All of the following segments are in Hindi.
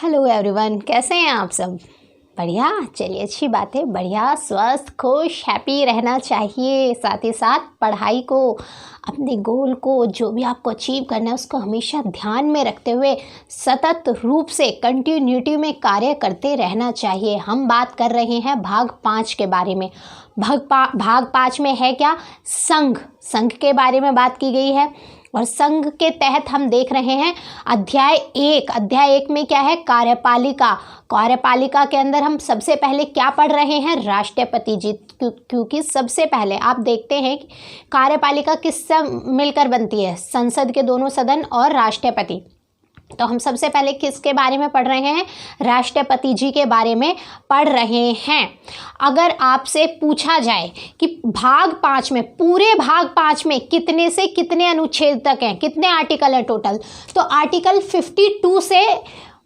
हेलो एवरीवन, कैसे हैं आप सब? बढ़िया। चलिए, अच्छी बात है। बढ़िया, स्वस्थ, खुश, हैप्पी रहना चाहिए। साथ ही साथ पढ़ाई को, अपने गोल को, जो भी आपको अचीव करना है उसको हमेशा ध्यान में रखते हुए सतत रूप से कंटिन्यूटी में कार्य करते रहना चाहिए। हम बात कर रहे हैं भाग 5 के बारे में। भाग 5 में है क्या? संघ के बारे में बात की गई है। और संघ के तहत हम देख रहे हैं अध्याय 1 में क्या है? कार्यपालिका। कार्यपालिका के अंदर हम सबसे पहले क्या पढ़ रहे हैं? राष्ट्रपति जी। क्योंकि सबसे पहले आप देखते हैं कि कार्यपालिका किससे मिलकर बनती है? संसद के दोनों सदन और राष्ट्रपति। तो हम सबसे पहले किसके बारे में पढ़ रहे हैं? राष्ट्रपति जी के बारे में पढ़ रहे हैं। अगर आपसे पूछा जाए कि भाग 5 में, पूरे भाग 5 में कितने से कितने अनुच्छेद तक हैं, कितने आर्टिकल है टोटल, तो आर्टिकल 52 से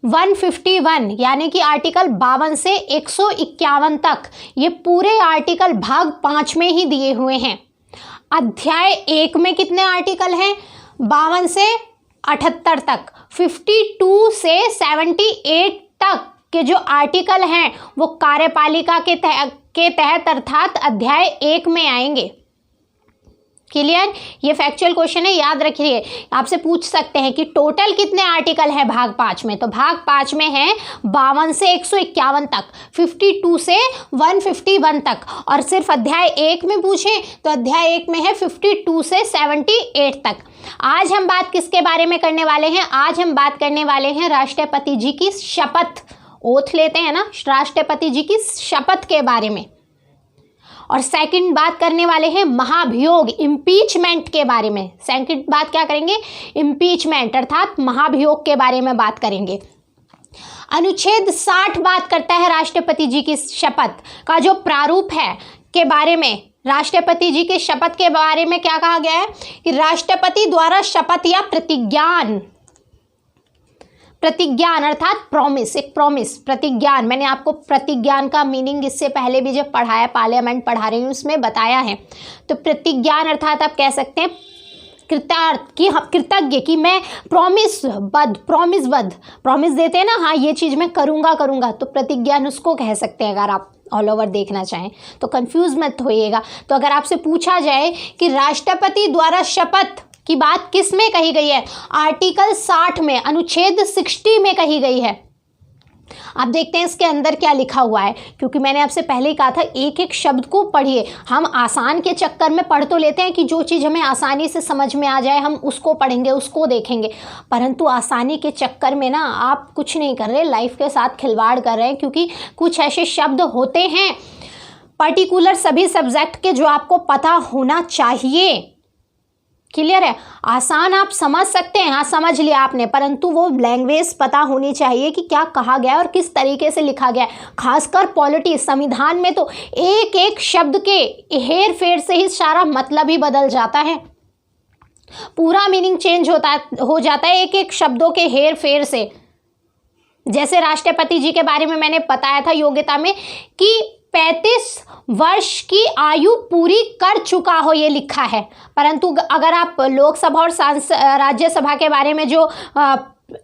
151 यानी कि आर्टिकल 52 से 151 तक, ये पूरे आर्टिकल भाग 5 में ही दिए हुए हैं। अध्याय 1 में कितने आर्टिकल हैं? 52 से 78 तक। 52 से 78 तक के जो आर्टिकल हैं वो कार्यपालिका के तहत अर्थात अध्याय 1 में आएंगे। क्लियर? ये फैक्चुअल क्वेश्चन है, याद रखिए। आपसे पूछ सकते हैं कि टोटल कितने आर्टिकल है भाग 5 में, तो भाग 5 में है 52 से 151 तक, 52 से 151 तक। और सिर्फ अध्याय 1 में पूछें तो अध्याय 1 में है 52 से 78 तक। आज हम बात किसके बारे में करने वाले हैं? आज हम बात करने वाले हैं राष्ट्रपति जी की शपथ। ओथ लेते हैं ना, राष्ट्रपति जी की शपथ के बारे में। और सेकंड बात करने वाले हैं महाभियोग, इम्पीचमेंट के बारे में। सेकंड बात क्या करेंगे? इम्पीचमेंट अर्थात महाभियोग के बारे में बात करेंगे। अनुच्छेद 60 बात करता है राष्ट्रपति जी की शपथ का जो प्रारूप है के बारे में। राष्ट्रपति जी की शपथ के बारे में क्या कहा गया है कि राष्ट्रपति द्वारा शपथ या प्रतिज्ञान अर्थात प्रॉमिस, एक प्रॉमिस, प्रतिज्ञान। मैंने आपको प्रतिज्ञान का मीनिंग इससे पहले भी जब पढ़ाया, पार्लियामेंट पढ़ा रही हूँ उसमें बताया है। तो प्रतिज्ञान अर्थात आप कह सकते हैं कृतज्ञ कि मैं प्रॉमिस देते हैं ना, हाँ ये चीज़ मैं करूँगा, तो प्रतिज्ञान उसको कह सकते हैं। अगर आप ऑल ओवर देखना चाहें तो कंफ्यूज मत होइएगा। तो अगर आपसे पूछा जाए कि राष्ट्रपति द्वारा शपथ की बात किस में कही गई है? आर्टिकल 60 में, अनुच्छेद 60 में कही गई है। आप देखते हैं इसके अंदर क्या लिखा हुआ है, क्योंकि मैंने आपसे पहले ही कहा था एक एक शब्द को पढ़िए। हम आसान के चक्कर में पढ़ तो लेते हैं कि जो चीज़ हमें आसानी से समझ में आ जाए हम उसको पढ़ेंगे, उसको देखेंगे, परंतु आसानी के चक्कर में ना आप कुछ नहीं कर रहे, लाइफ के साथ खिलवाड़ कर रहे हैं। क्योंकि कुछ ऐसे शब्द होते हैं पर्टिकुलर सभी सब्जेक्ट के जो आपको पता होना चाहिए। क्लियर है? आसान आप समझ सकते हैं, हाँ समझ लिया आपने, परंतु वो लैंग्वेज पता होनी चाहिए कि क्या कहा गया और किस तरीके से लिखा गया है। खासकर पॉलिटी, संविधान में तो एक एक शब्द के हेर फेर से ही सारा मतलब ही बदल जाता है, पूरा मीनिंग चेंज हो जाता है एक एक शब्दों के हेर फेर से। जैसे राष्ट्रपति जी के बारे में मैंने बताया था योग्यता में कि 35 वर्ष की आयु पूरी कर चुका हो, ये लिखा है। परंतु अगर आप लोकसभा और राज्यसभा के बारे में जो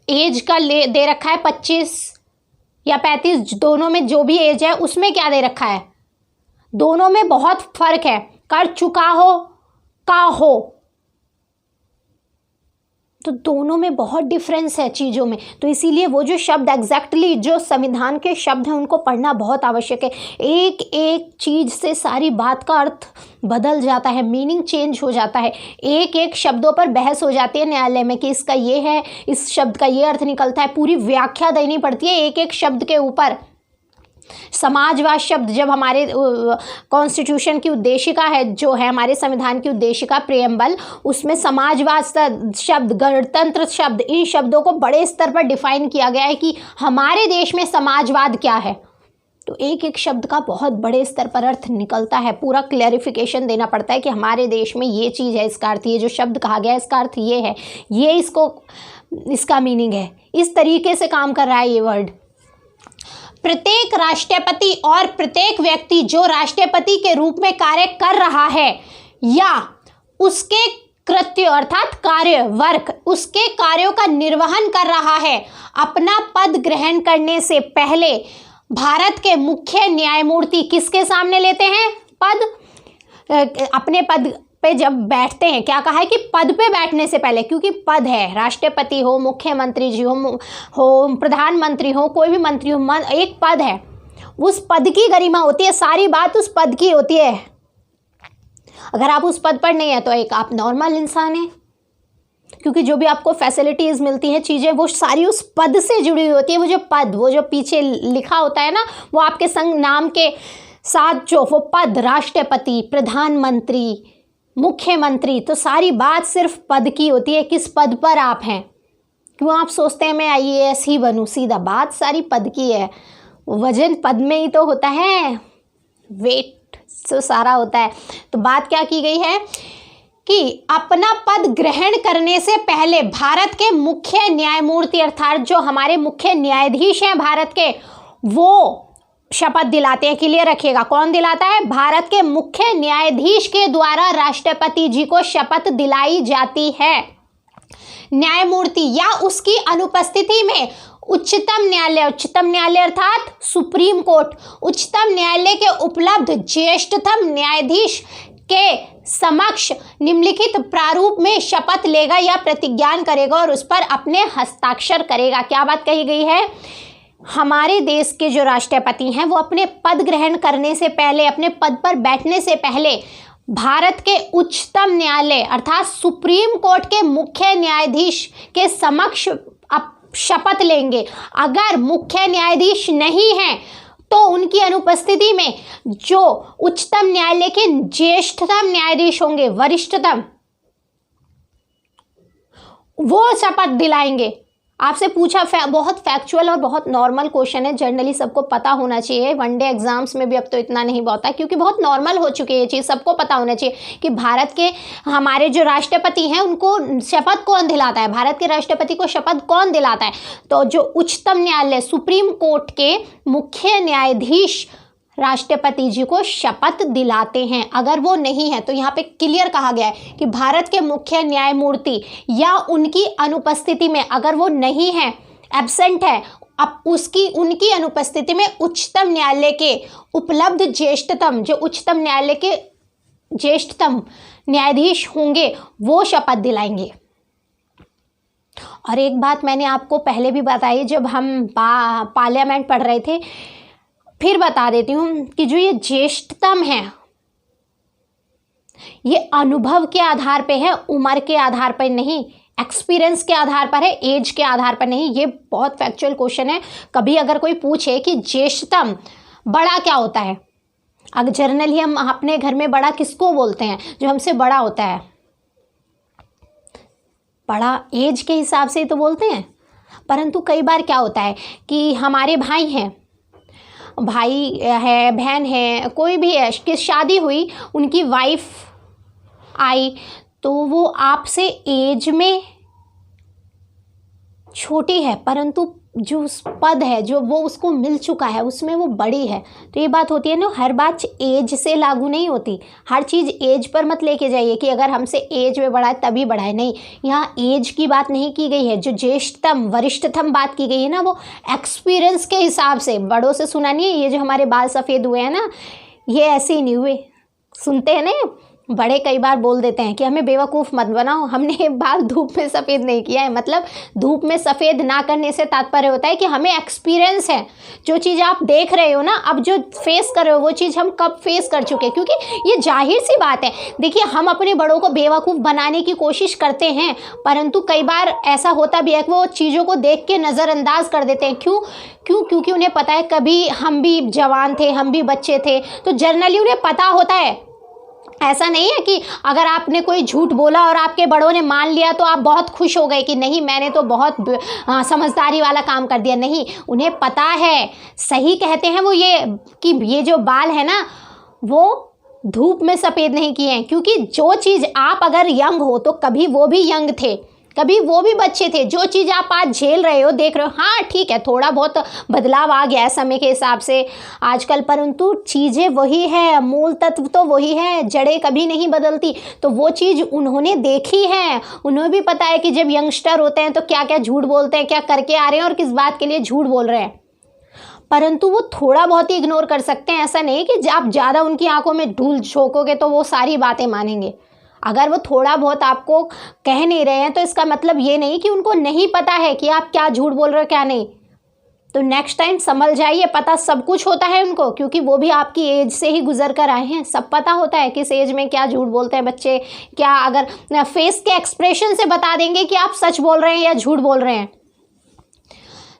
एज का दे रखा है 25 या 35, दोनों में जो भी एज है उसमें क्या दे रखा है? दोनों में बहुत फर्क है। कर चुका हो का हो, तो दोनों में बहुत डिफरेंस है चीज़ों में। तो इसीलिए वो जो शब्द एग्जैक्टली जो संविधान के शब्द हैं उनको पढ़ना बहुत आवश्यक है। एक एक चीज़ से सारी बात का अर्थ बदल जाता है, मीनिंग चेंज हो जाता है। एक एक शब्दों पर बहस हो जाती है न्यायालय में कि इसका ये है, इस शब्द का ये अर्थ निकलता है, पूरी व्याख्या देनी पड़ती है एक एक शब्द के ऊपर। समाजवाद शब्द जब हमारे कॉन्स्टिट्यूशन की उद्देशिका है, जो है हमारे संविधान की उद्देशिका प्रियम्बल, उसमें समाजवाद शब्द, गणतंत्र शब्द, इन शब्दों को बड़े स्तर पर डिफाइन किया गया है कि हमारे देश में समाजवाद क्या है। तो एक एक शब्द का बहुत बड़े स्तर पर अर्थ निकलता है, पूरा क्लैरिफिकेशन देना पड़ता है कि हमारे देश में ये चीज़ है, इसका अर्थ ये, जो शब्द कहा गया है इसका अर्थ ये है, ये इसका मीनिंग है। इस तरीके से काम कर रहा है ये वर्ड। प्रत्येक राष्ट्रपति और प्रत्येक व्यक्ति जो राष्ट्रपति के रूप में कार्य कर रहा है या उसके कृत्य अर्थात कार्य, वर्क, उसके कार्यों का निर्वहन कर रहा है। अपना पद ग्रहण करने से पहले भारत के मुख्य न्यायमूर्ति किसके सामने लेते हैं पद? अपने पद पे जब बैठते हैं, क्या कहा है कि पद पे बैठने से पहले, क्योंकि पद है, राष्ट्रपति हो, मुख्यमंत्री जी हो, प्रधानमंत्री हो, कोई भी मंत्री हो, एक पद है, उस पद की गरिमा होती है, सारी बात उस पद की होती है। अगर आप उस पद पर नहीं है तो एक आप नॉर्मल इंसान हैं, क्योंकि जो भी आपको फैसिलिटीज़ मिलती हैं, चीज़ें, वो सारी उस पद से जुड़ी हुई होती है। वो जो पद, वो जो पीछे लिखा होता है ना, वो आपके संग नाम के साथ जो वो पद, राष्ट्रपति, प्रधानमंत्री, मुख्यमंत्री, तो सारी बात सिर्फ पद की होती है, किस पद पर आप हैं। क्यों आप सोचते हैं मैं IAS ही बनूं? सीधा बात सारी पद की है। वजन पद में ही तो होता है, वेट तो सारा होता है। तो बात क्या की गई है कि अपना पद ग्रहण करने से पहले भारत के मुख्य न्यायमूर्ति अर्थात जो हमारे मुख्य न्यायाधीश हैं भारत के, वो शपथ दिलाते हैं। क्लियर रखिएगा, कौन दिलाता है? भारत के मुख्य न्यायाधीश के द्वारा राष्ट्रपति जी को शपथ दिलाई जाती है। न्यायमूर्ति या उसकी अनुपस्थिति में उच्चतम न्यायालय अर्थात सुप्रीम कोर्ट, उच्चतम न्यायालय के उपलब्ध ज्येष्ठतम न्यायाधीश के समक्ष निम्नलिखित प्रारूप में शपथ लेगा या प्रतिज्ञान करेगा और उस पर अपने हस्ताक्षर करेगा। क्या बात कही गई है? हमारे देश के जो राष्ट्रपति हैं वो अपने पद ग्रहण करने से पहले, अपने पद पर बैठने से पहले भारत के उच्चतम न्यायालय अर्थात सुप्रीम कोर्ट के मुख्य न्यायाधीश के समक्ष शपथ लेंगे। अगर मुख्य न्यायाधीश नहीं हैं तो उनकी अनुपस्थिति में जो उच्चतम न्यायालय के ज्येष्ठतम न्यायाधीश होंगे, वरिष्ठतम, वो शपथ दिलाएंगे। आपसे पूछा बहुत फैक्चुअल और बहुत नॉर्मल क्वेश्चन है, जनरली सबको पता होना चाहिए। वनडे एग्जाम्स में भी अब तो इतना नहीं होता, क्योंकि बहुत नॉर्मल हो चुकी है ये चीज़, सबको पता होना चाहिए कि भारत के हमारे जो राष्ट्रपति हैं उनको शपथ कौन दिलाता है, भारत के राष्ट्रपति को शपथ कौन दिलाता है। तो जो उच्चतम न्यायालय सुप्रीम कोर्ट के मुख्य न्यायाधीश राष्ट्रपति जी को शपथ दिलाते हैं। अगर वो नहीं है तो यहाँ पे क्लियर कहा गया है कि भारत के मुख्य न्यायमूर्ति या उनकी अनुपस्थिति में, अगर वो नहीं है, एब्सेंट है, अब उनकी अनुपस्थिति में उच्चतम न्यायालय के उपलब्ध ज्येष्ठतम, जो उच्चतम न्यायालय के ज्येष्ठतम न्यायाधीश होंगे वो शपथ दिलाएंगे। और एक बात मैंने आपको पहले भी बताई जब हम पार्लियामेंट पढ़ रहे थे, फिर बता देती हूँ कि जो ये ज्येष्ठतम है ये अनुभव के आधार पे है, उम्र के आधार पर नहीं, एक्सपीरियंस के आधार पर है, एज के आधार पर नहीं। ये बहुत फैक्चुअल क्वेश्चन है। कभी अगर कोई पूछे कि ज्येष्ठतम बड़ा क्या होता है, अगर जनरली हम अपने घर में बड़ा किसको बोलते हैं? जो हमसे बड़ा होता है, बड़ा एज के हिसाब से तो बोलते हैं। परंतु कई बार क्या होता है कि हमारे भाई हैं, भाई है, बहन है, कोई भी है, कि शादी हुई, उनकी वाइफ आई तो वो आपसे एज में छोटी है, परंतु जो उस पद है जो वो उसको मिल चुका है उसमें वो बड़ी है। तो ये बात होती है ना, हर बात एज से लागू नहीं होती। हर चीज़ एज पर मत लेके जाइए कि अगर हमसे एज में बड़ा है तभी बड़ा है, नहीं। यहाँ एज की बात नहीं की गई है, जो ज्येष्ठतम वरिष्ठतम बात की गई है ना, वो एक्सपीरियंस के हिसाब से। बड़ों से सुना नहीं है, ये जो हमारे बाल सफ़ेद हुए हैं ना, ये ऐसे ही नहीं हुए। सुनते हैं ना, बड़े कई बार बोल देते हैं कि हमें बेवकूफ़ मत बनाओ, हमने बाल धूप में सफ़ेद नहीं किया है। मतलब धूप में सफ़ेद ना करने से तात्पर्य होता है कि हमें एक्सपीरियंस है। जो चीज़ आप देख रहे हो ना, अब जो फेस कर रहे हो वो चीज़ हम कब फेस कर चुके हैं, क्योंकि ये जाहिर सी बात है। देखिए, हम अपने बड़ों को बेवकूफ़ बनाने की कोशिश करते हैं, परंतु कई बार ऐसा होता भी है कि वो चीज़ों को देख के नज़रअंदाज कर देते हैं। क्यों? क्योंकि उन्हें पता है कभी हम भी जवान थे, हम भी बच्चे थे, तो जनरली उन्हें पता होता है। ऐसा नहीं है कि अगर आपने कोई झूठ बोला और आपके बड़ों ने मान लिया तो आप बहुत खुश हो गए कि नहीं, मैंने तो बहुत समझदारी वाला काम कर दिया। नहीं, उन्हें पता है, सही कहते हैं वो ये कि ये जो बाल है ना वो धूप में सफ़ेद नहीं किए हैं। क्योंकि जो चीज़ आप अगर यंग हो तो कभी वो भी यंग थे, कभी वो भी बच्चे थे। जो चीज़ आप आज झेल रहे हो, देख रहे हो, हाँ ठीक है थोड़ा बहुत बदलाव आ गया है समय के हिसाब से आजकल, परंतु चीज़ें वही है, मूल तत्व तो वही है, जड़ें कभी नहीं बदलती। तो वो चीज़ उन्होंने देखी है, उन्हें भी पता है कि जब यंगस्टर होते हैं तो क्या क्या झूठ बोलते हैं, क्या करके आ रहे हैं और किस बात के लिए झूठ बोल रहे हैं, परंतु वो थोड़ा बहुत ही इग्नोर कर सकते हैं। ऐसा नहीं कि आप ज़्यादा उनकी आंखों में धूल झोंकोगे तो वो सारी बातें मानेंगे। अगर वो थोड़ा बहुत आपको कह नहीं रहे हैं तो इसका मतलब ये नहीं कि उनको नहीं पता है कि आप क्या झूठ बोल रहे हो क्या नहीं। तो नेक्स्ट टाइम संभल जाइए, पता सब कुछ होता है उनको, क्योंकि वो भी आपकी एज से ही गुजर कर आए हैं। सब पता होता है किस एज में क्या झूठ बोलते हैं बच्चे, क्या अगर फेस के एक्सप्रेशन से बता देंगे कि आप सच बोल रहे हैं या झूठ बोल रहे हैं।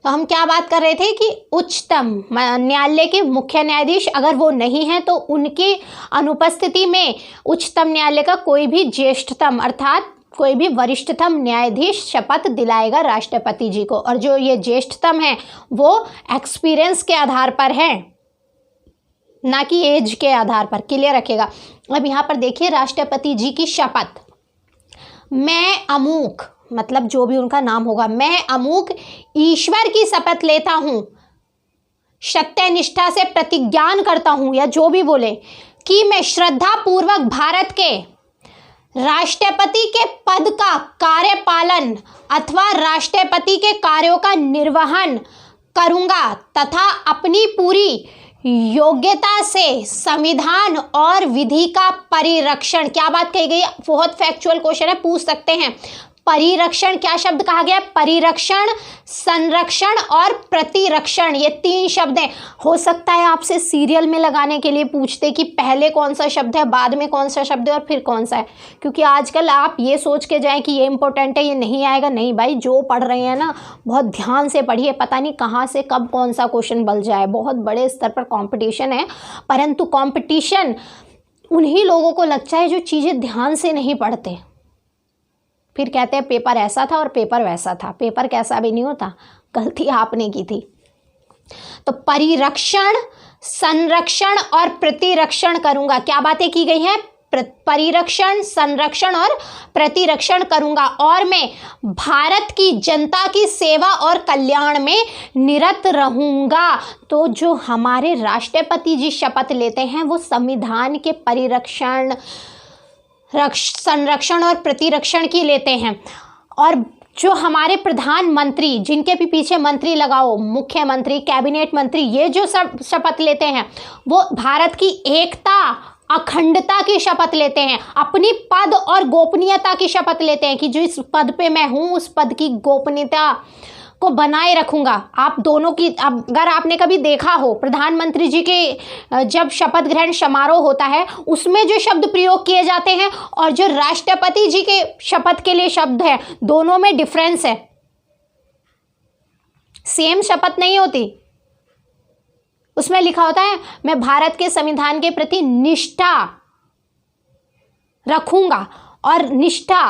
तो हम क्या बात कर रहे थे कि उच्चतम न्यायालय के मुख्य न्यायाधीश अगर वो नहीं हैं तो उनकी अनुपस्थिति में उच्चतम न्यायालय का कोई भी ज्येष्ठतम अर्थात कोई भी वरिष्ठतम न्यायाधीश शपथ दिलाएगा राष्ट्रपति जी को। और जो ये ज्येष्ठतम है वो एक्सपीरियंस के आधार पर है, ना कि एज के आधार पर। क्लियर रखेगा। अब यहाँ पर देखिए राष्ट्रपति जी की शपथ, मैं अमूक, मतलब जो भी उनका नाम होगा, मैं अमूक ईश्वर की शपथ लेता हूं, सत्य निष्ठा से प्रतिज्ञान करता हूं, या जो भी बोले कि मैं श्रद्धा पूर्वक भारत के राष्ट्रपति के पद का कार्यपालन अथवा राष्ट्रपति के कार्यों का निर्वहन करूंगा तथा अपनी पूरी योग्यता से संविधान और विधि का परिरक्षण। क्या बात कही गई, बहुत फैक्चुअल क्वेश्चन है, पूछ सकते हैं। परिरक्षण, क्या शब्द कहा गया, परिरक्षण, संरक्षण और प्रतिरक्षण, ये 3 शब्द हैं। हो सकता है आपसे सीरियल में लगाने के लिए पूछते कि पहले कौन सा शब्द है, बाद में कौन सा शब्द है और फिर कौन सा है, क्योंकि आजकल आप ये सोच के जाएं कि ये इंपॉर्टेंट है, ये नहीं आएगा। नहीं भाई, जो पढ़ रहे हैं ना बहुत ध्यान से पढ़िए, पता नहीं कहाँ से कब कौन सा क्वेश्चन बल जाए। बहुत बड़े स्तर पर कॉम्पिटिशन है, परंतु कॉम्पिटिशन उन्हीं लोगों को लगता है जो चीज़ें ध्यान से नहीं पढ़ते। फिर कहते हैं पेपर ऐसा था और पेपर वैसा था। पेपर कैसा भी नहीं होता, गलती आपने की थी। तो परिरक्षण, संरक्षण और प्रतिरक्षण करूंगा। क्या बातें की गई हैं, परिरक्षण, संरक्षण और प्रतिरक्षण करूंगा, और मैं भारत की जनता की सेवा और कल्याण में निरत रहूंगा। तो जो हमारे राष्ट्रपति जी शपथ लेते हैं वो संविधान के परिरक्षण, संरक्षण और प्रतिरक्षण की लेते हैं। और जो हमारे प्रधानमंत्री, जिनके भी पीछे मंत्री लगाओ, मुख्यमंत्री, कैबिनेट मंत्री, ये जो सब शपथ लेते हैं वो भारत की एकता, अखंडता की शपथ लेते हैं, अपनी पद और गोपनीयता की शपथ लेते हैं कि जो इस पद पे मैं हूँ उस पद की गोपनीयता को बनाए रखूंगा। आप दोनों की, अगर आपने कभी देखा हो प्रधानमंत्री जी के जब शपथ ग्रहण समारोह होता है उसमें जो शब्द प्रयोग किए जाते हैं और जो राष्ट्रपति जी के शपथ के लिए शब्द है, दोनों में डिफरेंस है। सेम शपथ नहीं होती। उसमें लिखा होता है मैं भारत के संविधान के प्रति निष्ठा रखूंगा और निष्ठा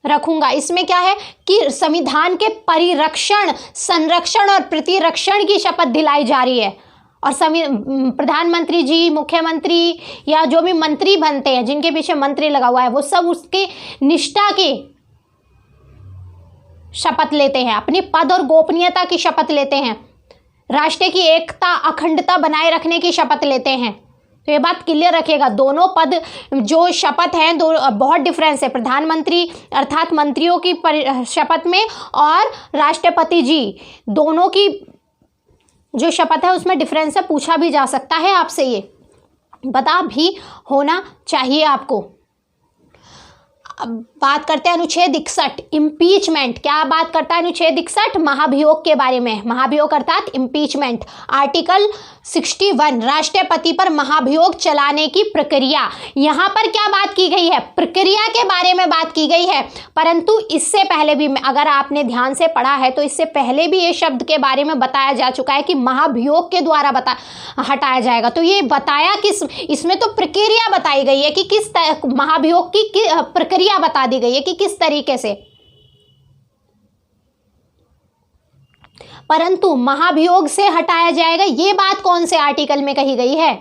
रखूंगा। इसमें क्या है कि संविधान के परिरक्षण, संरक्षण और प्रतिरक्षण की शपथ दिलाई जा रही है। और प्रधानमंत्री जी, मुख्यमंत्री या जो भी मंत्री बनते हैं, जिनके पीछे मंत्री लगा हुआ है, वो सब उसके निष्ठा की शपथ लेते हैं, अपनी पद और गोपनीयता की शपथ लेते हैं, राष्ट्र की एकता, अखंडता बनाए रखने की शपथ लेते हैं। तो ये बात क्लियर रखिएगा। दोनों पद जो शपथ हैं, दो बहुत डिफरेंस है। प्रधानमंत्री अर्थात मंत्रियों की शपथ में और राष्ट्रपति जी दोनों की जो शपथ है उसमें डिफरेंस है। पूछा भी जा सकता है आपसे, ये पता भी होना चाहिए आपको। अब बात करते हैं अनुच्छेद 61 इम्पीचमेंट। क्या बात करता है अनुच्छेद 61? महाभियोग के बारे में। महाभियोग अर्थात इम्पीचमेंट। आर्टिकल 61 राष्ट्रपति पर महाभियोग चलाने की प्रक्रिया। यहाँ पर क्या बात की गई है? प्रक्रिया के बारे में बात की गई है। परंतु इससे पहले भी, अगर आपने ध्यान से पढ़ा है तो इससे पहले भी ये शब्द के बारे में बताया जा चुका है कि महाभियोग के द्वारा हटाया जाएगा। तो ये बताया किस, इसमें तो प्रक्रिया बताई गई है कि किस महाभियोग की प्रक्रिया बता दी गई है कि किस तरीके से। परंतु महाभियोग से हटाया जाएगा, ये बात कौन से आर्टिकल में कही गई है?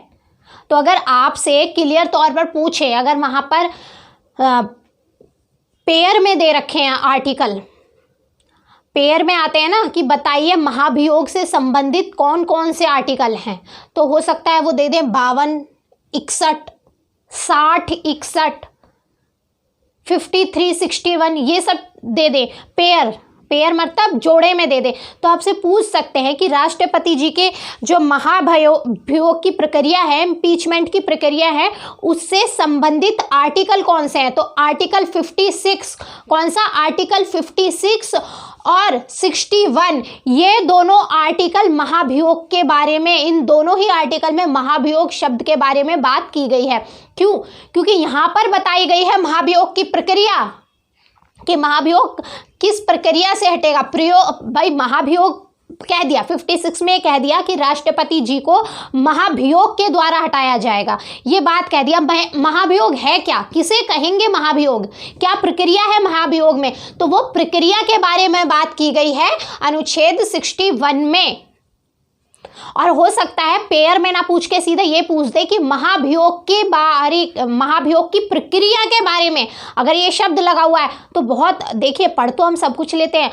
तो अगर आपसे क्लियर तौर पर पूछे, अगर वहां पर पेयर में दे रखे हैं आर्टिकल, पेयर में आते हैं ना कि बताइए महाभियोग से संबंधित कौन कौन से आर्टिकल हैं, तो हो सकता है वो दे दें 52, 61, 60, 61, 53, 61, ये सब दे दे। पेयर मतलब जोड़े में दे दे। तो आपसे पूछ सकते हैं कि राष्ट्रपति जी के जो महाभियोग की प्रक्रिया है, इम्पीचमेंट की प्रक्रिया है, उससे संबंधित आर्टिकल कौन से हैं। तो आर्टिकल 56, कौन सा आर्टिकल 56 और 61, ये दोनों आर्टिकल महाभियोग के बारे में, इन दोनों ही आर्टिकल में महाभियोग शब्द के बारे में बात की गई है। क्यों? क्योंकि यहाँ पर बताई गई है महाभियोग की प्रक्रिया, कि महाभियोग किस प्रक्रिया से हटेगा। भाई महाभियोग कह दिया, 56 में कह दिया कि राष्ट्रपति जी को महाभियोग के द्वारा हटाया जाएगा, ये बात कह दिया। महाभियोग है क्या, किसे कहेंगे महाभियोग, क्या प्रक्रिया है महाभियोग में, तो वो प्रक्रिया के बारे में बात की गई है अनुच्छेद 61 में। और हो सकता है पेयर में ना पूछ के सीधे ये पूछ दे कि महाभियोग की प्रक्रिया के बारे में अगर ये शब्द लगा हुआ है तो बहुत, देखिए पढ़ तो हम सब कुछ लेते हैं,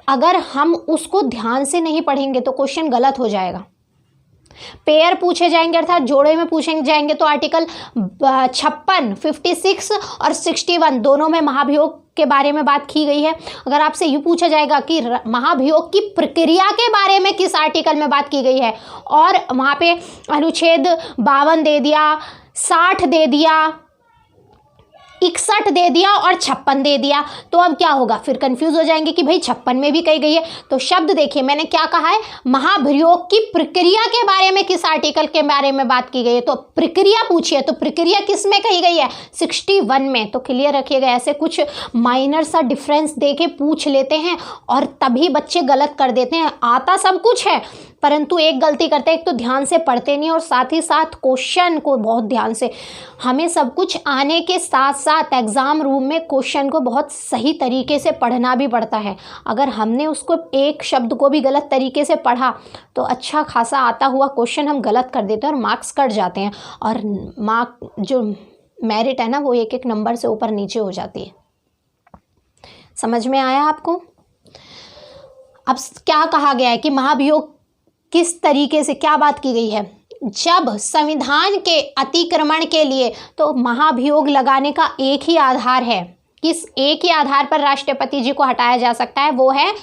अगर हम उसको ध्यान से नहीं पढ़ेंगे तो क्वेश्चन गलत हो जाएगा। पेयर पूछे जाएंगे अर्थात जोड़े में पूछे जाएंगे तो आर्टिकल 56, 56 और 61 दोनों में महाभियोग के बारे में बात की गई है। अगर आपसे यूँ पूछा जाएगा कि महाभियोग की प्रक्रिया के बारे में किस आर्टिकल में बात की गई है, और वहाँ पे अनुच्छेद 52 दे दिया, 60 दे दिया, 61 दे दिया और 56 दे दिया, तो अब क्या होगा, फिर कंफ्यूज हो जाएंगे कि भाई 56 में भी कही गई है। तो शब्द देखिए मैंने क्या कहा है, महाभियोग की प्रक्रिया के बारे में किस आर्टिकल के बारे में बात की गई है, तो प्रक्रिया पूछिए, तो प्रक्रिया किस में कही गई है, 61 में। तो क्लियर रखिएगा, ऐसे कुछ माइनर सा डिफरेंस दे के पूछ लेते हैं और तभी बच्चे गलत कर देते हैं। आता सब कुछ है परंतु एक गलती करते हैं, एक तो ध्यान से पढ़ते नहीं और साथ ही साथ क्वेश्चन को बहुत ध्यान से, हमें सब कुछ आने के साथ साथ एग्ज़ाम रूम में क्वेश्चन को बहुत सही तरीके से पढ़ना भी पड़ता है। अगर हमने उसको एक शब्द को भी गलत तरीके से पढ़ा तो अच्छा खासा आता हुआ क्वेश्चन हम गलत कर देते हैं और मार्क्स कट जाते हैं, और मार्क जो मेरिट है ना वो एक एक नंबर से ऊपर नीचे हो जाती है। समझ में आया आपको? अब क्या कहा गया है कि महाभियोग किस तरीके से, क्या बात की गई है, जब संविधान के अतिक्रमण के लिए, तो महाभियोग लगाने का एक ही आधार है, किस एक ही आधार पर राष्ट्रपति जी को हटाया जा सकता है, वो है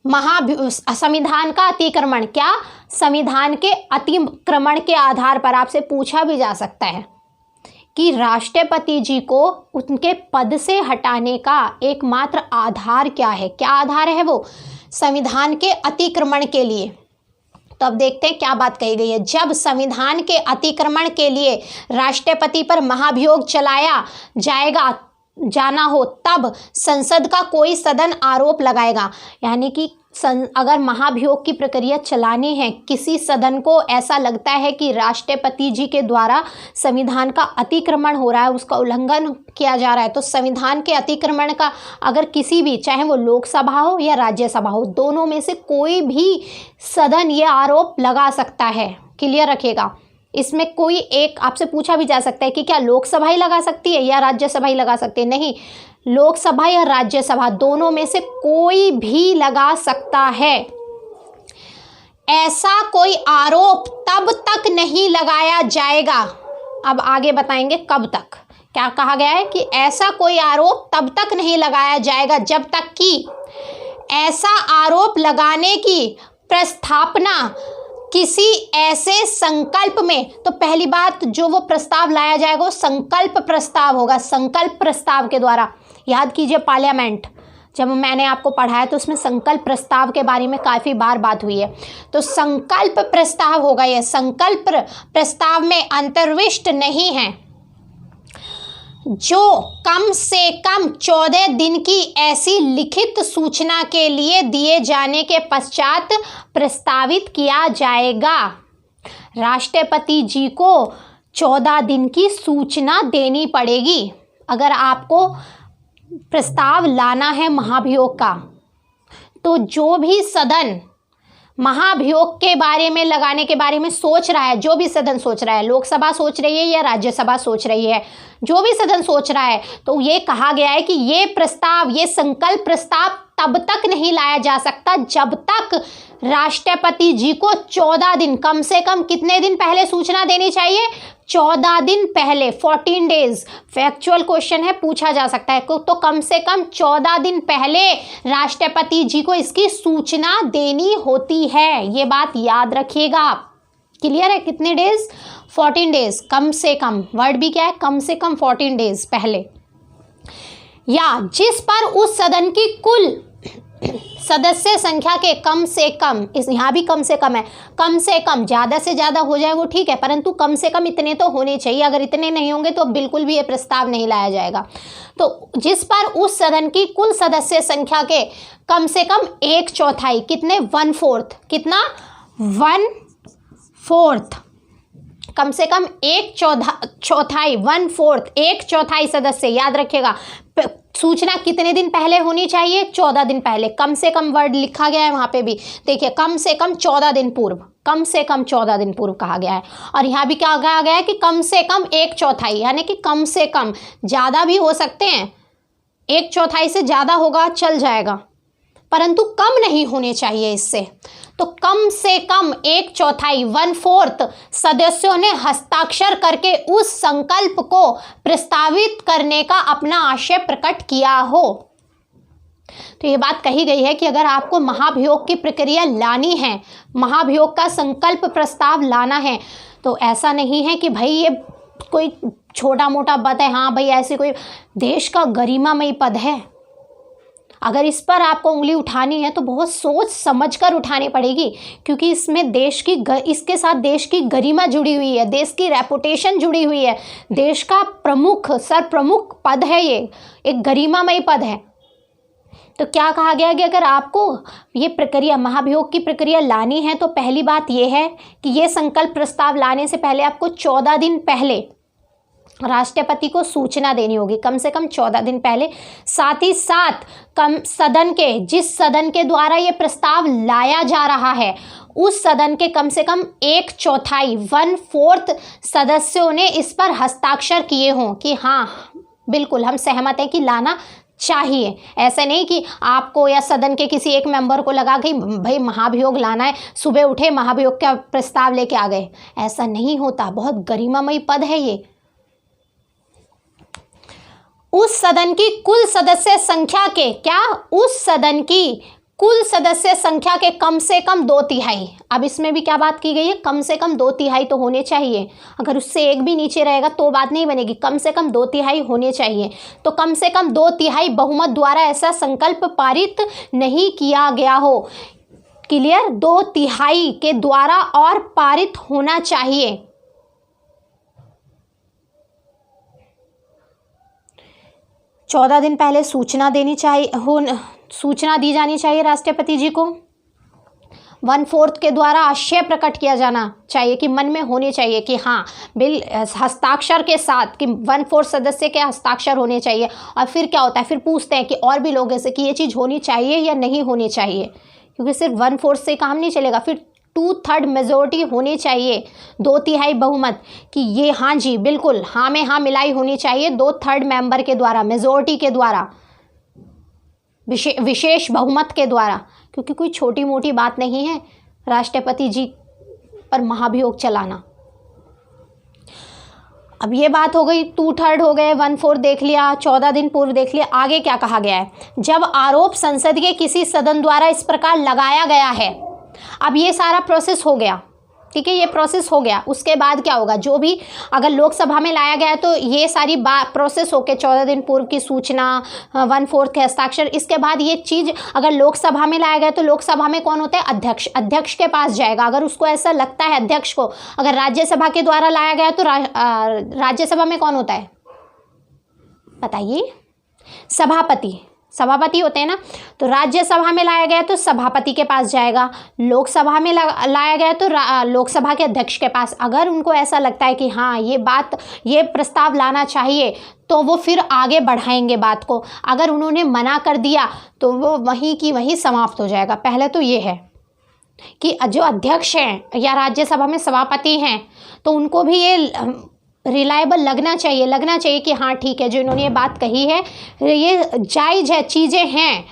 संविधान का अतिक्रमण। क्या? संविधान के अतिक्रमण के आधार पर आपसे पूछा भी जा सकता है कि राष्ट्रपति जी को उनके पद से हटाने का एकमात्र आधार क्या है, क्या आधार है वो, संविधान के अतिक्रमण के लिए। तो अब देखते हैं क्या बात कही गई है। जब संविधान के अतिक्रमण के लिए राष्ट्रपति पर महाभियोग चलाया जाना हो तब संसद का कोई सदन आरोप लगाएगा, यानी कि अगर महाभियोग की प्रक्रिया चलानी है, किसी सदन को ऐसा लगता है कि राष्ट्रपति जी के द्वारा संविधान का अतिक्रमण हो रहा है, उसका उल्लंघन किया जा रहा है, तो संविधान के अतिक्रमण का अगर किसी भी, चाहे वो लोकसभा हो या राज्यसभा हो, दोनों में से कोई भी सदन ये आरोप लगा सकता है। क्लियर रखिएगा, इसमें कोई एक, आपसे पूछा भी जा सकता है कि क्या लोकसभा ही लगा सकती है या राज्यसभा ही लगा सकती है, नहीं, लोकसभा या राज्यसभा दोनों में से कोई भी लगा सकता है। ऐसा कोई आरोप तब तक नहीं लगाया जाएगा, अब आगे बताएंगे कब तक। क्या कहा गया है कि ऐसा कोई आरोप तब तक नहीं लगाया जाएगा जब तक कि ऐसा आरोप लगाने की प्रस्तावना किसी ऐसे संकल्प में, तो पहली बात जो वो प्रस्ताव लाया जाएगा वो संकल्प प्रस्ताव होगा, संकल्प प्रस्ताव के द्वारा। याद कीजिए पार्लियामेंट जब मैंने आपको पढ़ाया तो उसमें संकल्प प्रस्ताव के बारे में काफ़ी बार बात हुई है, तो संकल्प प्रस्ताव होगा यह। संकल्प प्रस्ताव में अंतर्विष्ट नहीं है जो कम से कम 14 दिन की ऐसी लिखित सूचना के लिए दिए जाने के पश्चात प्रस्तावित किया जाएगा। राष्ट्रपति जी को 14 दिन की सूचना देनी पड़ेगी अगर आपको प्रस्ताव लाना है महाभियोग का। तो जो भी सदन महाभियोग के बारे में लगाने के बारे में सोच रहा है, जो भी सदन सोच रहा है, लोकसभा सोच रही है या राज्यसभा सोच रही है, जो भी सदन सोच रहा है, तो ये कहा गया है कि ये प्रस्ताव, ये संकल्प प्रस्ताव तब तक नहीं लाया जा सकता जब तक राष्ट्रपति जी को 14 दिन, कम से कम कितने दिन पहले सूचना देनी चाहिए? 14 दिन पहले, 14 डेज। फैक्चुअल क्वेश्चन है, पूछा जा सकता है। तो कम से कम 14 दिन पहले राष्ट्रपति जी को इसकी सूचना देनी होती है, ये बात याद रखिएगा। क्लियर है? कितने डेज? 14 डेज, कम से कम। वर्ड भी क्या है? कम से कम 14 डेज पहले। या जिस पर उस सदन की कुल सदस्य संख्या के कम से कम, इस यहाँ भी कम से कम है, कम से कम, ज़्यादा से ज़्यादा हो जाए वो ठीक है, परंतु कम से कम इतने तो होने चाहिए। अगर इतने नहीं होंगे तो बिल्कुल भी ये प्रस्ताव नहीं लाया जाएगा। तो जिस पर उस सदन की कुल सदस्य संख्या के कम से कम 1/4, कितने? 1/4, कितना? 1/4, कम से कम 1/4, 1/4, 1/4 सदस्य, याद रखिएगा। सूचना कितने दिन पहले होनी चाहिए? 14 दिन पहले। कम से कम वर्ड लिखा गया है वहाँ पे भी, देखिए, कम से कम 14 दिन पूर्व, कम से कम 14 दिन पूर्व कहा गया है। और यहाँ भी क्या कहा गया है कि कम से कम 1/4, यानी कि कम से कम, ज़्यादा भी हो सकते हैं, 1/4 से ज़्यादा होगा चल जाएगा, परंतु कम नहीं होने चाहिए इससे। तो कम से कम 1/4, 1/4 सदस्यों ने हस्ताक्षर करके उस संकल्प को प्रस्तावित करने का अपना आशय प्रकट किया हो। तो ये बात कही गई है कि अगर आपको महाभियोग की प्रक्रिया लानी है, महाभियोग का संकल्प प्रस्ताव लाना है, तो ऐसा नहीं है कि भाई ये कोई छोटा मोटा पद है, हाँ भाई ऐसी कोई, देश का गरिमामय पद है। अगर इस पर आपको उंगली उठानी है तो बहुत सोच समझकर उठानी पड़ेगी, क्योंकि इसमें देश की इसके साथ देश की गरिमा जुड़ी हुई है, देश की रेपुटेशन जुड़ी हुई है, देश का प्रमुख, प्रमुख पद है, ये एक गरिमामय पद है। तो क्या कहा गया कि अगर आपको ये प्रक्रिया, महाभियोग की प्रक्रिया लानी है, तो पहली बात ये है कि ये संकल्प प्रस्ताव लाने से पहले आपको 14 दिन पहले राष्ट्रपति को सूचना देनी होगी, कम से कम 14 दिन पहले। साथ ही साथ सदन के, जिस सदन के द्वारा ये प्रस्ताव लाया जा रहा है, उस सदन के कम से कम 1/4, 1/4 सदस्यों ने इस पर हस्ताक्षर किए हों कि हाँ बिल्कुल हम सहमत हैं कि लाना चाहिए। ऐसे नहीं कि आपको या सदन के किसी एक मेंबर को लगा कि भाई महाभियोग लाना है, सुबह उठे महाभियोग का प्रस्ताव लेके आ गए, ऐसा नहीं होता। बहुत गरिमामय पद है ये। उस सदन की कुल सदस्य संख्या के, क्या? उस सदन की कुल सदस्य संख्या के कम से कम 2/3। अब इसमें भी क्या बात की गई है? कम से कम 2/3 तो होने चाहिए। अगर उससे एक भी नीचे रहेगा तो बात नहीं बनेगी, कम से कम 2/3 होने चाहिए। तो कम से कम 2/3 बहुमत द्वारा ऐसा संकल्प पारित नहीं किया गया हो। क्लियर? 2/3 के द्वारा और पारित होना चाहिए। चौदह दिन पहले सूचना देनी चाहिए, सूचना दी जानी चाहिए राष्ट्रपति जी को। 1/4 के द्वारा आशय प्रकट किया जाना चाहिए, कि मन में होने चाहिए कि हाँ बिल हस्ताक्षर के साथ, कि 1/4 सदस्य के हस्ताक्षर होने चाहिए। और फिर क्या होता है, फिर पूछते हैं कि और भी लोग ऐसे कि ये चीज़ होनी चाहिए या नहीं होनी चाहिए, क्योंकि सिर्फ 1/4 से काम नहीं चलेगा, फिर 2/3 मेजोरिटी होनी चाहिए, 2/3 बहुमत, कि ये हाँ जी बिल्कुल हाँ में हाँ मिलाई होनी चाहिए 2/3 मेंबर के द्वारा, मेजोरिटी के द्वारा, विशेष बहुमत के द्वारा, क्योंकि कोई छोटी मोटी बात नहीं है राष्ट्रपति जी पर महाभियोग चलाना। अब ये बात हो गई, 2/3 हो गए, 1/4 देख लिया, 14 दिन पूर्व देख लिया। आगे क्या कहा गया है? जब आरोप संसद के किसी सदन द्वारा इस प्रकार लगाया गया है, अब ये सारा प्रोसेस हो गया, ठीक है, ये प्रोसेस हो गया। उसके बाद क्या होगा? जो भी अगर लोकसभा में लाया गया है तो ये सारी प्रोसेस होके 14 दिन पूर्व की सूचना, 1/4 के हस्ताक्षर, इसके बाद ये चीज़ अगर लोकसभा में लाया गया तो लोकसभा में कौन होता है? अध्यक्ष। अध्यक्ष के पास जाएगा। अगर उसको ऐसा लगता है अध्यक्ष को, अगर राज्यसभा के द्वारा लाया गया तो राज्यसभा में कौन होता है बताइए? सभापति। सभापति होते हैं ना। तो राज्यसभा में लाया गया तो सभापति के पास जाएगा, लोकसभा में लाया गया तो लोकसभा के अध्यक्ष के पास। अगर उनको ऐसा लगता है कि हाँ ये प्रस्ताव लाना चाहिए, तो वो फिर आगे बढ़ाएंगे बात को। अगर उन्होंने मना कर दिया तो वो वहीं की वहीं समाप्त हो जाएगा। पहले तो ये है, कि जो अध्यक्ष हैं या राज्यसभा में सभापति हैं, तो उनको भी ये रिलायबल लगना चाहिए कि हाँ ठीक है, जो इन्होंने ये बात कही है ये जायज़ है, चीज़ें हैं,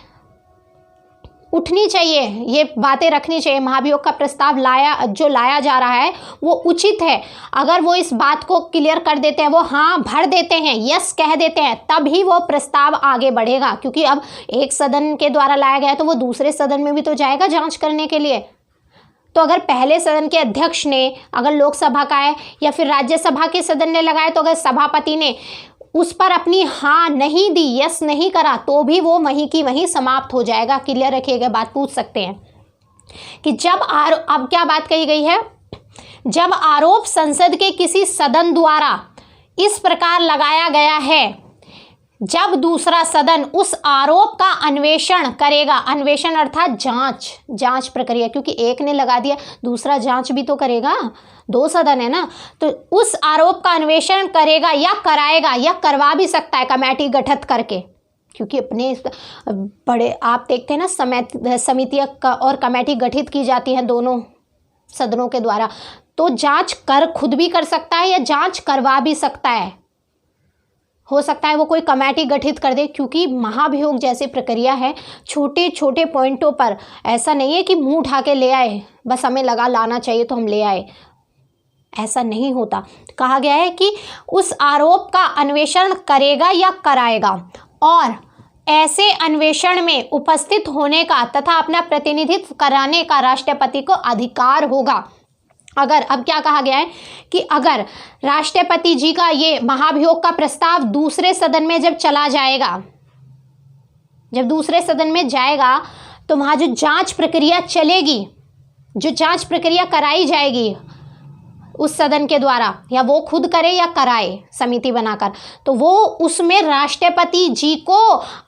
उठनी चाहिए, ये बातें रखनी चाहिए। महाभियोग का प्रस्ताव लाया जा रहा है वो उचित है। अगर वो इस बात को क्लियर कर देते हैं, वो हाँ भर देते हैं, यस कह देते हैं, तभी वो प्रस्ताव आगे बढ़ेगा। क्योंकि अब एक सदन के द्वारा लाया गया है तो वो दूसरे सदन में भी तो जाएगा जांच करने के लिए। तो अगर पहले सदन के अध्यक्ष ने, अगर लोकसभा का है या फिर राज्यसभा के सदन ने लगाया, तो अगर सभापति ने उस पर अपनी हाँ नहीं दी, यस नहीं करा, तो भी वो वहीं की वहीं समाप्त हो जाएगा। क्लियर रखिएगा, बात पूछ सकते हैं कि अब क्या बात कही गई है, जब आरोप संसद के किसी सदन द्वारा इस प्रकार लगाया गया है, जब दूसरा सदन उस आरोप का अन्वेषण करेगा, अन्वेषण अर्थात जांच प्रक्रिया, क्योंकि एक ने लगा दिया दूसरा जांच भी तो करेगा, दो सदन है ना, तो उस आरोप का अन्वेषण करेगा या कराएगा या करवा भी सकता है कमेटी गठित करके। क्योंकि अपने बड़े आप देखते हैं ना, समितियां और कमेटी गठित की जाती हैं दोनों सदनों के द्वारा, तो जांच खुद भी कर सकता है या जांच करवा भी सकता है। हो सकता है वो कोई कमेटी गठित कर दे, क्योंकि महाभियोग जैसी प्रक्रिया है, छोटे छोटे पॉइंटों पर ऐसा नहीं है कि मुंह उठा के ले आए, बस हमें लगा लाना चाहिए तो हम ले आए, ऐसा नहीं होता। कहा गया है कि उस आरोप का अन्वेषण करेगा या कराएगा, और ऐसे अन्वेषण में उपस्थित होने का तथा अपना प्रतिनिधित्व कराने का राष्ट्रपति को अधिकार होगा। अगर अब क्या कहा गया है कि अगर राष्ट्रपति जी का ये महाभियोग का प्रस्ताव दूसरे सदन में जब चला जाएगा, जब दूसरे सदन में जाएगा, तो वहाँ जो जांच प्रक्रिया चलेगी, जो जांच प्रक्रिया कराई जाएगी उस सदन के द्वारा, या वो खुद करे या कराए समिति बनाकर, तो वो उसमें राष्ट्रपति जी को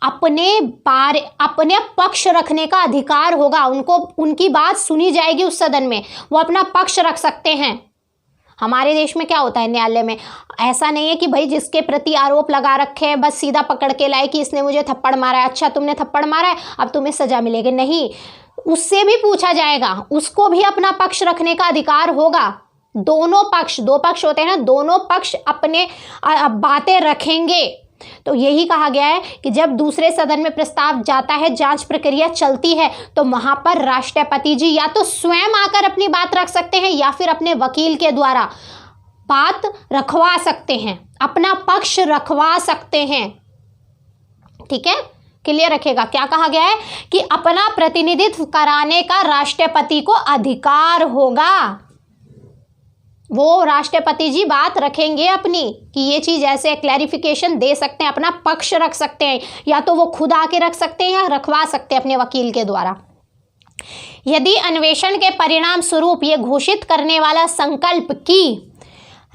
अपने पक्ष रखने का अधिकार होगा। उनको उनकी बात सुनी जाएगी उस सदन में, वो अपना पक्ष रख सकते हैं। हमारे देश में क्या होता है, न्यायालय में ऐसा नहीं है कि भाई जिसके प्रति आरोप लगा रखे हैं बस सीधा पकड़ के लाए कि इसने मुझे थप्पड़ मारा है, अच्छा तुमने थप्पड़ मारा है अब तुम्हें सजा मिलेगी, नहीं, उससे भी पूछा जाएगा, उसको भी अपना पक्ष रखने का अधिकार होगा। दोनों पक्ष, दो पक्ष होते हैं ना, दोनों पक्ष अपने बातें रखेंगे। तो यही कहा गया है कि जब दूसरे सदन में प्रस्ताव जाता है, जांच प्रक्रिया चलती है, तो वहां पर राष्ट्रपति जी या तो स्वयं आकर अपनी बात रख सकते हैं या फिर अपने वकील के द्वारा बात रखवा सकते हैं, अपना पक्ष रखवा सकते हैं। ठीक है, क्लियर रखेगा। क्या कहा गया है कि अपना प्रतिनिधित्व कराने का राष्ट्रपति को अधिकार होगा। वो राष्ट्रपति जी बात रखेंगे अपनी कि ये चीज़ ऐसे, क्लैरिफिकेशन दे सकते हैं, अपना पक्ष रख सकते हैं, या तो वो खुद आके रख सकते हैं या रखवा सकते हैं अपने वकील के द्वारा। यदि अन्वेषण के परिणाम स्वरूप ये घोषित करने वाला संकल्प कि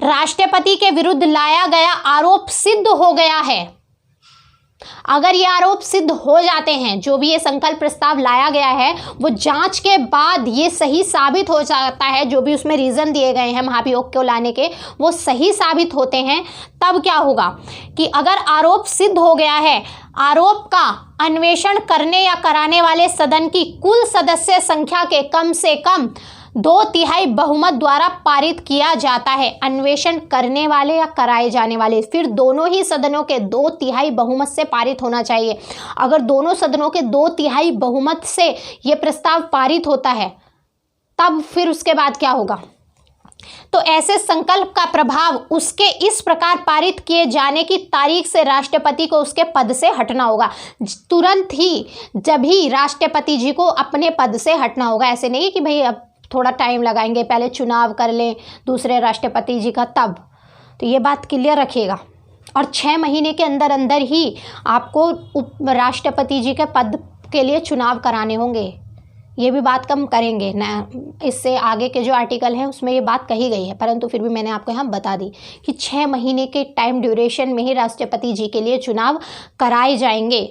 राष्ट्रपति के विरुद्ध लाया गया आरोप सिद्ध हो गया है, अगर ये आरोप सिद्ध हो जाते हैं, जो भी ये संकल्प प्रस्ताव लाया गया है वो जांच के बाद ये सही साबित हो जाता है, जो भी उसमें रीज़न दिए गए हैं महाभियोग को लाने के वो सही साबित होते हैं, तब क्या होगा कि अगर आरोप सिद्ध हो गया है, आरोप का अन्वेषण करने या कराने वाले सदन की कुल सदस्य संख्या के कम से कम 2/3 बहुमत द्वारा पारित किया जाता है। अन्वेषण करने वाले या कराए जाने वाले, फिर दोनों ही सदनों के 2/3 बहुमत से पारित होना चाहिए। अगर दोनों सदनों के 2/3 बहुमत से ये प्रस्ताव पारित होता है, तब फिर उसके बाद क्या होगा, तो ऐसे संकल्प का प्रभाव उसके इस प्रकार पारित किए जाने की तारीख से राष्ट्रपति को उसके पद से हटना होगा। तुरंत ही जब ही राष्ट्रपति जी को अपने पद से हटना होगा। ऐसे नहीं कि भाई अब थोड़ा टाइम लगाएंगे, पहले चुनाव कर लें दूसरे राष्ट्रपति जी का तब। तो ये बात क्लियर रखिएगा। और 6 महीने के अंदर अंदर ही आपको राष्ट्रपति जी के पद के लिए चुनाव कराने होंगे। ये भी बात कम करेंगे ना, इससे आगे के जो आर्टिकल हैं उसमें ये बात कही गई है, परंतु फिर भी मैंने आपको यहाँ बता दी कि 6 महीने के टाइम ड्यूरेशन में ही राष्ट्रपति जी के लिए चुनाव कराए जाएंगे।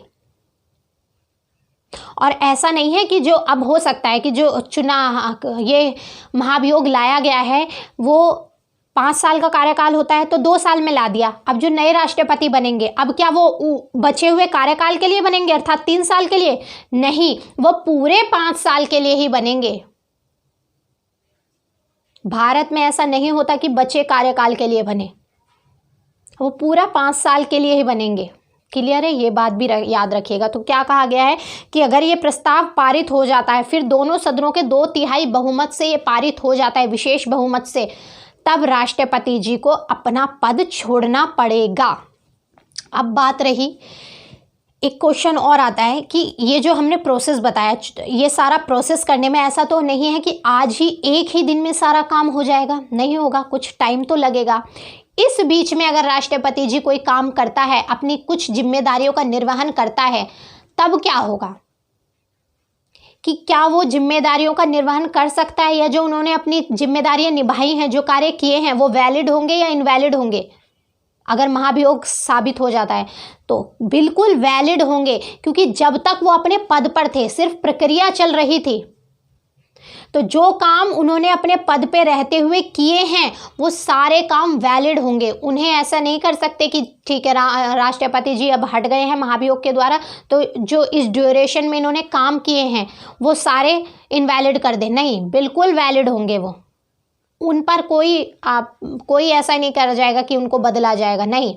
और ऐसा नहीं है कि जो अब हो सकता है कि जो चुनाव ये महाभियोग लाया गया है वो 5 साल का कार्यकाल होता है तो 2 साल में ला दिया। अब जो नए राष्ट्रपति बनेंगे, अब क्या वो बचे हुए कार्यकाल के लिए बनेंगे, अर्थात 3 साल के लिए? नहीं, वो पूरे 5 साल के लिए ही बनेंगे। भारत में ऐसा नहीं होता कि बच्चे कार्यकाल के लिए बने, वो पूरा 5 साल के लिए ही बनेंगे। क्लियर है, ये बात भी याद रखिएगा। तो क्या कहा गया है कि अगर ये प्रस्ताव पारित हो जाता है, फिर दोनों सदनों के 2/3 बहुमत से ये पारित हो जाता है, विशेष बहुमत से, तब राष्ट्रपति जी को अपना पद छोड़ना पड़ेगा। अब बात रही, एक क्वेश्चन और आता है कि ये जो हमने प्रोसेस बताया, ये सारा प्रोसेस करने में ऐसा तो नहीं है कि आज ही एक ही दिन में सारा काम हो जाएगा, नहीं होगा, कुछ टाइम तो लगेगा। इस बीच में अगर राष्ट्रपति जी कोई काम करता है, अपनी कुछ जिम्मेदारियों का निर्वहन करता है, तब क्या होगा कि क्या वो जिम्मेदारियों का निर्वहन कर सकता है, या जो उन्होंने अपनी जिम्मेदारियां निभाई हैं, जो कार्य किए हैं, वो वैलिड होंगे या इनवैलिड होंगे। अगर महाभियोग साबित हो जाता है तो बिल्कुल वैलिड होंगे, क्योंकि जब तक वो अपने पद पर थे सिर्फ प्रक्रिया चल रही थी। तो जो काम उन्होंने अपने पद पे रहते हुए किए हैं वो सारे काम वैलिड होंगे। उन्हें ऐसा नहीं कर सकते कि ठीक है राष्ट्रपति जी अब हट गए हैं महाभियोग के द्वारा, तो जो इस ड्यूरेशन में इन्होंने काम किए हैं वो सारे इनवैलिड कर दें। नहीं, बिल्कुल वैलिड होंगे वो। उन पर कोई ऐसा नहीं करा जाएगा कि उनको बदला जाएगा, नहीं।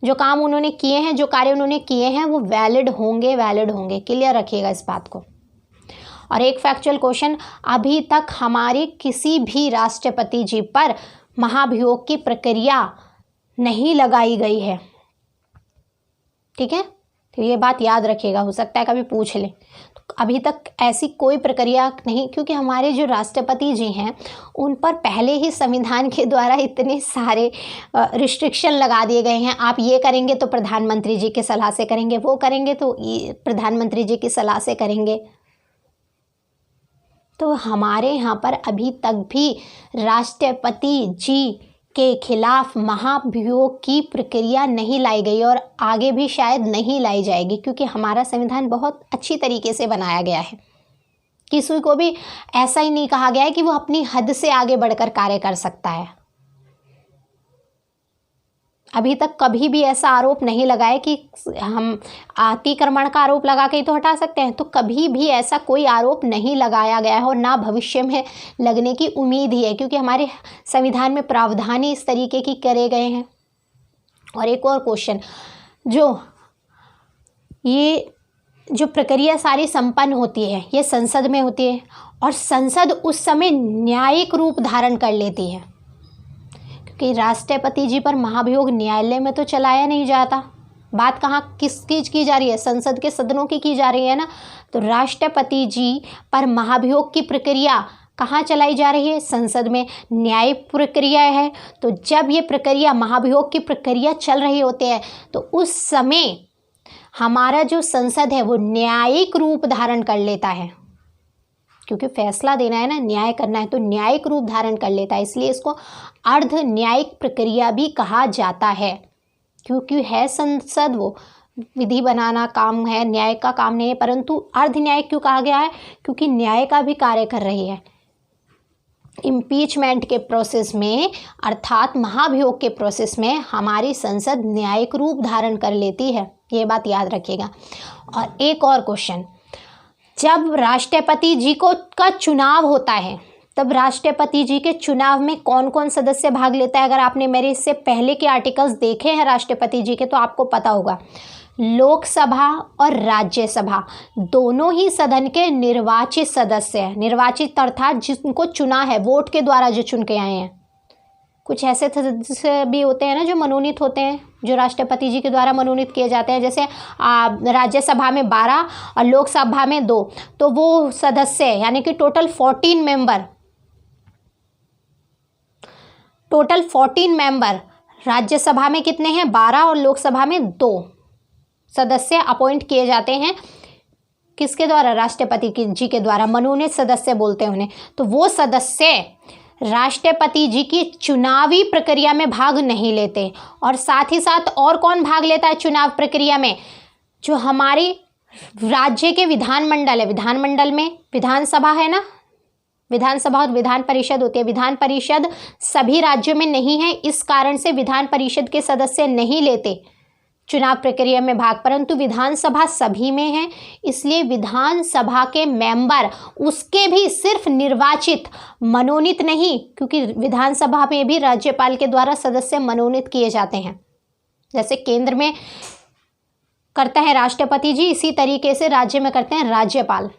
जो काम उन्होंने किए हैं, जो कार्य उन्होंने किए हैं, वो वैलिड होंगे, वैलिड होंगे। क्लियर रखिएगा इस बात को। और एक फैक्चुअल क्वेश्चन, अभी तक हमारे किसी भी राष्ट्रपति जी पर महाभियोग की प्रक्रिया नहीं लगाई गई है। ठीक है, तो ये बात याद रखिएगा, हो सकता है कभी पूछ ले। तो अभी तक ऐसी कोई प्रक्रिया नहीं, क्योंकि हमारे जो राष्ट्रपति जी हैं उन पर पहले ही संविधान के द्वारा इतने सारे रिस्ट्रिक्शन लगा दिए गए हैं। आप ये करेंगे तो प्रधानमंत्री जी की सलाह से करेंगे, वो करेंगे तो प्रधानमंत्री जी की सलाह से करेंगे। तो हमारे यहाँ पर अभी तक भी राष्ट्रपति जी के खिलाफ महाभियोग की प्रक्रिया नहीं लाई गई और आगे भी शायद नहीं लाई जाएगी, क्योंकि हमारा संविधान बहुत अच्छी तरीके से बनाया गया है। किसी को भी ऐसा ही नहीं कहा गया है कि वो अपनी हद से आगे बढ़कर कार्य कर सकता है। अभी तक कभी भी ऐसा आरोप नहीं लगा है कि हम अतिक्रमण का आरोप लगा के ही तो हटा सकते हैं, तो कभी भी ऐसा कोई आरोप नहीं लगाया गया है और ना भविष्य में लगने की उम्मीद ही है, क्योंकि हमारे संविधान में प्रावधान ही इस तरीके की करे गए हैं। और एक और क्वेश्चन, ये जो प्रक्रिया सारी संपन्न होती है ये संसद में होती है, और संसद उस समय न्यायिक रूप धारण कर लेती है, कि राष्ट्रपति जी पर महाभियोग न्यायालय में तो चलाया नहीं जाता। बात कहाँ किसकी की जा रही है, संसद के सदनों की जा रही है ना। तो राष्ट्रपति जी पर महाभियोग की प्रक्रिया कहाँ चलाई जा रही है, संसद में। न्यायिक प्रक्रिया है, तो जब ये प्रक्रिया महाभियोग की प्रक्रिया चल रही होती है तो उस समय हमारा जो संसद है वो न्यायिक रूप धारण कर लेता है, क्योंकि फैसला देना है ना, न्याय करना है, तो न्यायिक रूप धारण कर लेता है। इसलिए इसको अर्ध न्यायिक प्रक्रिया भी कहा जाता है, क्योंकि है संसद वो विधि बनाना काम है, न्याय का काम नहीं है। परंतु अर्ध न्यायिक क्यों कहा गया है, क्योंकि न्याय का भी कार्य कर रही है। इम्पीचमेंट के प्रोसेस में अर्थात महाभियोग के प्रोसेस में हमारी संसद न्यायिक रूप धारण कर लेती है, ये बात याद रखिएगा। और एक और क्वेश्चन, जब राष्ट्रपति जी का चुनाव होता है तब राष्ट्रपति जी के चुनाव में कौन कौन सदस्य भाग लेता है। अगर आपने मेरे इससे पहले के आर्टिकल्स देखे हैं राष्ट्रपति जी के तो आपको पता होगा, लोकसभा और राज्यसभा दोनों ही सदन के निर्वाचित सदस्य हैं। निर्वाचित अर्थात जिनको चुना है, वोट के द्वारा जो चुन के आए हैं। कुछ ऐसे सदस्य भी होते हैं ना जो मनोनीत होते हैं, जो राष्ट्रपति जी के द्वारा मनोनीत किए जाते हैं, जैसे राज्यसभा में 12 और लोकसभा में 2, तो वो सदस्य यानी कि टोटल 14 मेंबर राज्यसभा में कितने हैं, 12 और लोकसभा में 2 सदस्य अपॉइंट किए जाते हैं। किसके द्वारा, राष्ट्रपति जी के द्वारा, मनोनीत सदस्य बोलते हैं उन्हें। तो वो सदस्य राष्ट्रपति जी की चुनावी प्रक्रिया में भाग नहीं लेते। और साथ ही साथ और कौन भाग लेता है चुनाव प्रक्रिया में, जो हमारी राज्य के विधानमंडल है। विधानमंडल में विधानसभा है ना, विधानसभा और विधान परिषद होती है। विधान परिषद सभी राज्यों में नहीं है, इस कारण से विधान परिषद के सदस्य नहीं लेते चुनाव प्रक्रिया में भाग, परंतु विधानसभा सभी में है, इसलिए विधानसभा के मेंबर उसके भी सिर्फ निर्वाचित, मनोनीत नहीं, क्योंकि विधानसभा में भी राज्यपाल के द्वारा सदस्य मनोनीत किए जाते हैं। जैसे केंद्र में करता है राष्ट्रपति जी, इसी तरीके से राज्य में करते हैं राज्यपाल।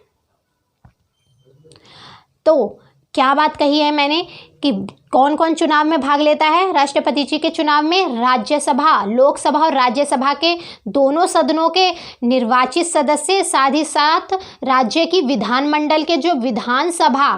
तो क्या बात कही है मैंने कि कौन कौन चुनाव में भाग लेता है राष्ट्रपति जी के चुनाव में? राज्यसभा, लोकसभा और राज्यसभा के दोनों सदनों के निर्वाचित सदस्य, साथ ही साथ राज्य की विधानमंडल के जो विधानसभा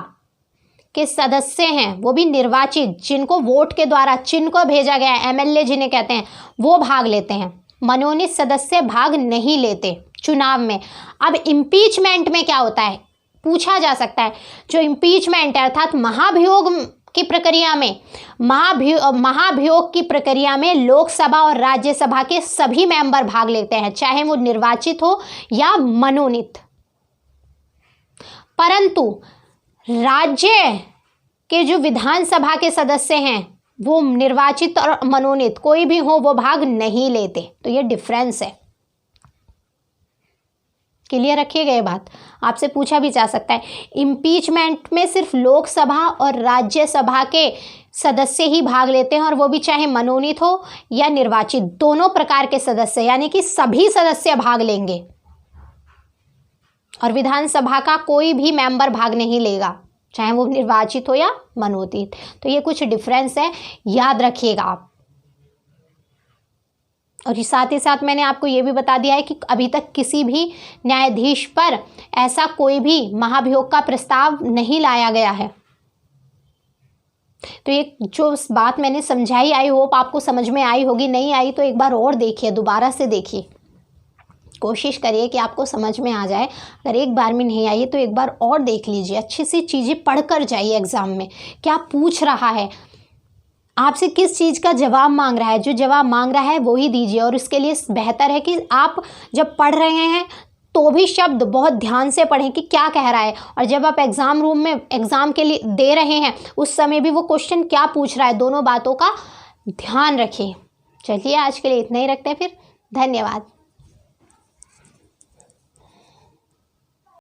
के सदस्य हैं वो भी निर्वाचित, जिनको वोट के द्वारा चिन्ह को भेजा गया है, एमएलए जिन्हें कहते हैं, वो भाग लेते हैं। मनोनीत सदस्य भाग नहीं लेते चुनाव में। अब इम्पीचमेंट में क्या होता है पूछा जा सकता है। जो इम्पीचमेंट है अर्थात महाभियोग की प्रक्रिया में, महाभियोग की प्रक्रिया में लोकसभा और राज्यसभा के सभी मेंबर भाग लेते हैं, चाहे वो निर्वाचित हो या मनोनीत। परंतु राज्य के जो विधानसभा के सदस्य हैं वो निर्वाचित और मनोनीत कोई भी हो वो भाग नहीं लेते। तो ये डिफरेंस है। क्लियर रखिएगा ये बात, आपसे पूछा भी जा सकता है। इम्पीचमेंट में सिर्फ लोकसभा और राज्यसभा के सदस्य ही भाग लेते हैं, और वो भी चाहे मनोनीत हो या निर्वाचित, दोनों प्रकार के सदस्य, यानी कि सभी सदस्य भाग लेंगे, और विधानसभा का कोई भी मेंबर भाग नहीं लेगा, चाहे वो निर्वाचित हो या मनोनीत। तो ये कुछ डिफरेंस है, याद रखिएगा आप। और साथ ही साथ मैंने आपको ये भी बता दिया है कि अभी तक किसी भी न्यायाधीश पर ऐसा कोई भी महाभियोग का प्रस्ताव नहीं लाया गया है। तो ये जो बात मैंने समझाई, आई होप आपको समझ में आई होगी। नहीं आई तो एक बार और देखिए, दोबारा से देखिए, कोशिश करिए कि आपको समझ में आ जाए। अगर एक बार में नहीं आई तो एक बार और देख लीजिए, अच्छी सी चीज़ें पढ़ कर जाइए एग्ज़ाम में, क्या पूछ रहा है, आपसे किस चीज़ का जवाब मांग रहा है, जो जवाब मांग रहा है वो ही दीजिए। और इसके लिए बेहतर है कि आप जब पढ़ रहे हैं तो भी शब्द बहुत ध्यान से पढ़ें कि क्या कह रहा है, और जब आप एग्ज़ाम रूम में एग्ज़ाम के लिए दे रहे हैं उस समय भी वो क्वेश्चन क्या पूछ रहा है, दोनों बातों का ध्यान रखें। चलिए आज के लिए इतना ही रखते हैं फिर, धन्यवाद।